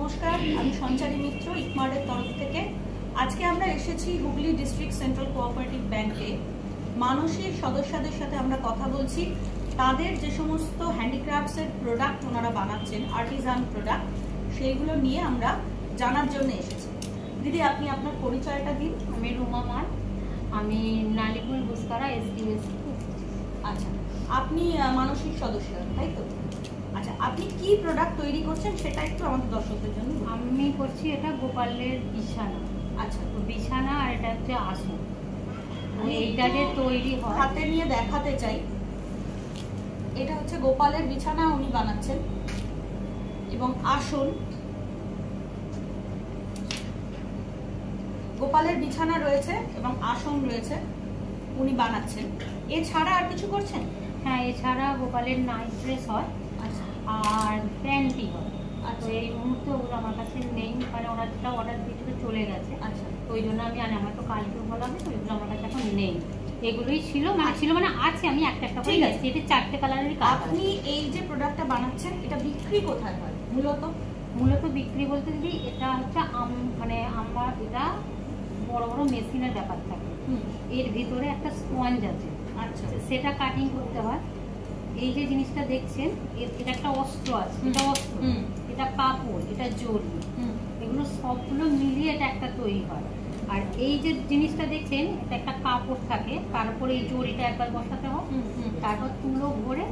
নমস্কার, আমি সঞ্চারী মিত্র ইকমার্টের তরফ থেকে। আজকে আমরা এসেছি হুগলি ডিস্ট্রিক্ট সেন্ট্রাল কোঅপারেটিভ ব্যাংকে। মানসীর সদস্যদের সাথে আমরা কথা বলছি। তাদের যে সমস্ত হ্যান্ডিক্রাফটসের প্রোডাক্ট ওনারা বানাচ্ছেন, আর্টিজান প্রোডাক্ট, সেইগুলো নিয়ে আমরা জানার জন্য এসেছি। দিদি, আপনি আপনার পরিচয়টা দিন। আমি রুমা মান, আমি নালিপুর গুসকারা এসডিএস। আচ্ছা, আপনি মানসীর সদস্য, তাই তো? আচ্ছা, আপনি কি প্রোডাক্ট তৈরি করছেন সেটা একটু আমাদের দর্শকদের জন্য। আমি করছি এটা গোপালের বিছানা। আচ্ছা, তো বিছানা আর এটা হচ্ছে আসন। এইটা যে তৈরি হয়, হাতে নিয়ে দেখাতে চাই। এটা হচ্ছে গোপালের বিছানা উনি বানাচ্ছেন এবং আসন। গোপালের বিছানা রয়েছে এবং আসন রয়েছে, উনি বানাচ্ছেন। এছাড়া আর কিছু করছেন? হ্যাঁ, এছাড়া গোপালের নাইট ড্রেস হয় আর প্যান্টি হয়। তো এই মুহূর্তে ওগুলো আমার কাছে নেই, মানে ওরা অর্ডার দিয়ে চলে গেছে। আচ্ছা, তো ওই জন্য আমি আমার তো কালকে বলা হবে, তো ওইগুলো আমার কাছে এখন নেই। এগুলোই ছিল, মানে আছে, আমি একটা একটা করে নিয়েছি। এটা 4টে কালারের কাজ। আপনি এই যে প্রোডাক্টটা বানাচ্ছেন, এটা বিক্রি কোথায় হয় মূলত বিক্রি বলতে যদি এটা হচ্ছে মানে আমার এটা বড় বড় মেশিনের ব্যাপার থাকে। এর ভিতরে একটা স্পঞ্জ আছে, আচ্ছা, সেটা কাটিং করতে হয়। এই যে জিনিসটা দেখছেন, এটা একটা অস্ত্র আছে, এটা অস্ত্র, এটা কাপড়, এটা জড়ি, এগুলো সবগুলো মিলিয়ে এটা একটা তৈরি হয়। আর এই যে জিনিসটা দেখছেন, এটা একটা কাপড় থাকে, তারপরে এই জড়িটা একবার বসাতে হয়, তারপর তুলো ভরে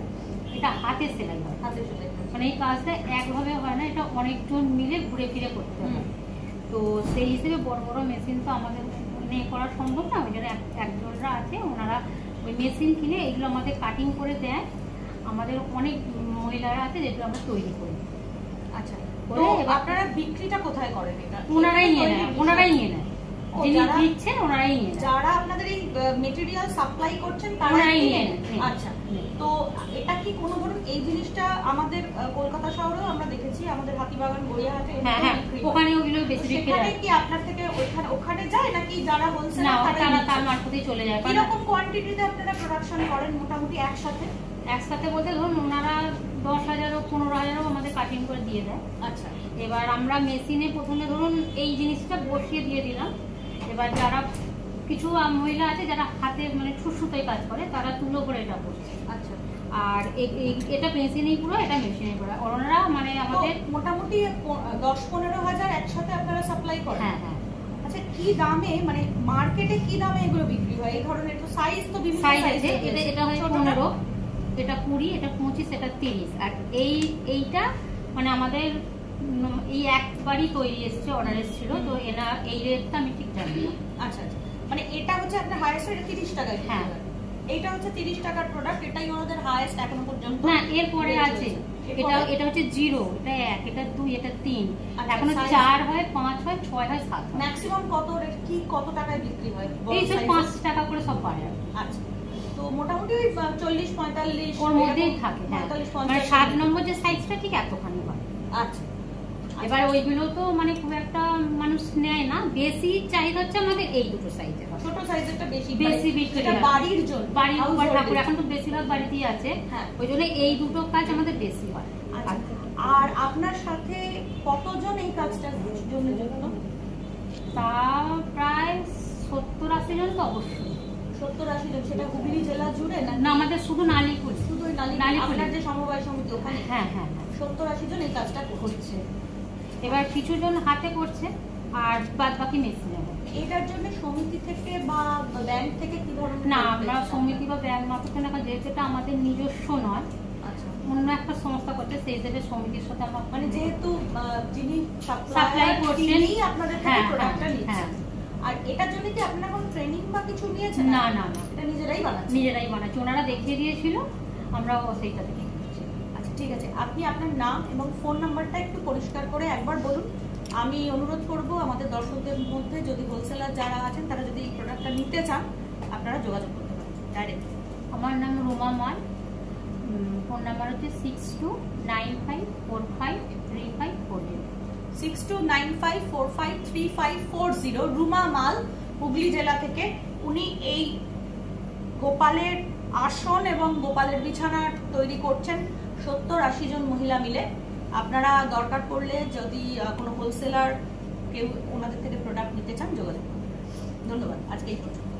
এটা হাতে সেলাই হয়। মানে এই কাজটা একভাবে হয় না, এটা অনেকজন মিলে ঘুরে ফিরে করতে হয়। তো সেই হিসেবে বড় বড় মেশিন তো আমাদের নিয়ে করা সম্ভব না। ওই জন্য একজনরা আছে, ওনারা ওই মেশিন কিনে এগুলো আমাদের কাটিং করে দেয়। আমাদের অনেক মহিলারা আছে যেগুলো আমরা তৈরি করি। আচ্ছা, আপনারা বিক্রিটা কোথায় করেন? এটা ওনারাই নিয়ে নেয়, যিনি দিচ্ছেন ওনারাই নিয়ে নেয়। যারা আপনাদের এই মেটেরিয়াল সাপ্লাই করছেন তারাই নিয়ে নেন। আচ্ছা, তো এটা কি কোনো ধরুন এই জিনিসটা আমাদের কলকাতা শহরেও আমরা দেখেছি, আমাদের হাতিবাগান গড়িয়াহাটে ওখানে ওগুলো বেশি বিক্রি হয়। কি আপনার থেকে ওখানে যায় নাকি যারা হোলসেল তার মারফতেই চলে যায়? কিরকম কোয়ান্টিটিতে আপনারা প্রোডাকশন করেন মোটামুটি একসাথে বলতে ধরুন ওনারা 10,000 15,000 আমাদের কাটিং করে দিয়ে দেয়। আচ্ছা, এবার আমরা মেশিনে প্রথমে ধরুন এই জিনিসটা বসিয়ে দিয়ে দিলাম। এবার যারা কিছু মহিলা আছে যারা হাতে মানে সুতোয় কাজ করে, তারা তুলো করে এটা করছে। আচ্ছা, আর এটা মেশিনেই পুরো, এটা মেশিনে পুরো। ওনারা মানে আমাদের মোটামুটি 10-15 হাজার একসাথে আপনারা সাপ্লাই করেন? হ্যাঁ হ্যাঁ। আচ্ছা, কি দামে, মানে মার্কেটে কি দামে এগুলো বিক্রি হয়? এই ধরনের তো সাইজ তো বিভিন্ন সাইজ আছে। এটা হয় 15, এটা 20, এটা 25, এটা 30। আর এইটা মানে আমাদের এই একবারই তৈরি এসছে, অর্ডার এসেছিল, তো এই রেটটা আমি ঠিক জানি না। আচ্ছা আচ্ছা, মানে এটা হচ্ছে আপনার হাইয়েস্ট, এটা 30 টাকায়? হ্যাঁ, এইটা হচ্ছে 30 টাকার প্রোডাক্ট, এটাই ওনাদের হাইয়েস্ট এখনো পর্যন্ত। না, এরপরে আছে এটা হচ্ছে 0, এটা 1, এটা 2, এটা 3, এখনো 4 হয়, 5 হয়, 6 হয়, 7 হয়। ম্যাক্সিমাম কত টাকায় বিক্রি হয়? এই যে 5 টাকা করে সব বাড়ে। আচ্ছা, তো মোটামুটি ওই 40-45 ওর মধ্যেই থাকে। হ্যাঁ, মানে 7 নম্বর যে সাইজটা ঠিক এতখানি হয়। আচ্ছা, এবার ওইগুলো তো মানে খুব একটা মানুষ নেয় না। বেশি চাহিদা হচ্ছে আমাদের এই দুটো সাইজের। ছোট সাইজেরটা বেশি বিক্রি হয় বাড়ির জন্য, বাড়ির উপর ঠাকুর এখন তো বেশিরভাগ বাড়িতেই আছে। ওই জন্য এই দুটো কাজ আমাদের বেশি হয়। আর আপনার সাথে কতজন এই কাজটার জন্য যুক্ত? তা প্রায় 70-80 জন তো অবশ্যই। 70-80 জন? সেটা হুগলি জেলা জুড়ে না? আমাদের শুধু নালিপুর, শুধু আপনার যে সমবায় সমিতি ওখানে? হ্যাঁ হ্যাঁ, 70-80 জন এই কাজটা করছে। এবার কিছু জন হাতে করছে আর বাদ বাকি মেশিনে। এটার জন্য সমিতি থেকে বা ব্যাংক থেকে কি ধরনের? না, আমরা সমিতি বা ব্যাংক মারফতে না, যেহেতু এটা আমাদের নিজস্ব নয়, অন্য একটা সংস্থা করছে, সেই হিসেবে সমিতির সাথে আমরা, মানে যেহেতু যিনি সাপ্লাই করছেন আপনাদের থেকে প্রোডাক্টটা নিচ্ছেন। আর এটার জন্য কি আপনারা কোনো ট্রেনিং বা কিছু নিয়েছেন? না না না, এটা নিজেরাই বানাচ্ছে। ওনারা দেখিয়ে দিয়েছিল, আমরা সেইটা থেকে করছি। আচ্ছা, ঠিক আছে, আপনি আপনার নাম এবং ফোন নাম্বারটা একটু পরিষ্কার করে একবার বলুন। আমি অনুরোধ করব আমাদের দর্শকদের মধ্যে যদি হোলসেলার যারা আছেন তারা যদি এই প্রোডাক্টটা নিতে চান, আপনারা যোগাযোগ করতে পারেন ডাইরেক্ট। আমার নাম রুমা মান, ফোন নাম্বার হচ্ছে 6295453540। 6295453540। রুমা মাল, হুগলি জেলা থেকে। উনি এই গোপালের আসন এবং গোপালের বিছানা তৈরি করছেন 70-80 জন মহিলা মিলে। আপনারা দরকার পড়লে যদি কোনো হোলসেলার কেউ ওনাদের থেকে প্রোডাক্ট নিতে চান যোগাযোগ করুন। ধন্যবাদ, আজকে এই পর্যন্ত।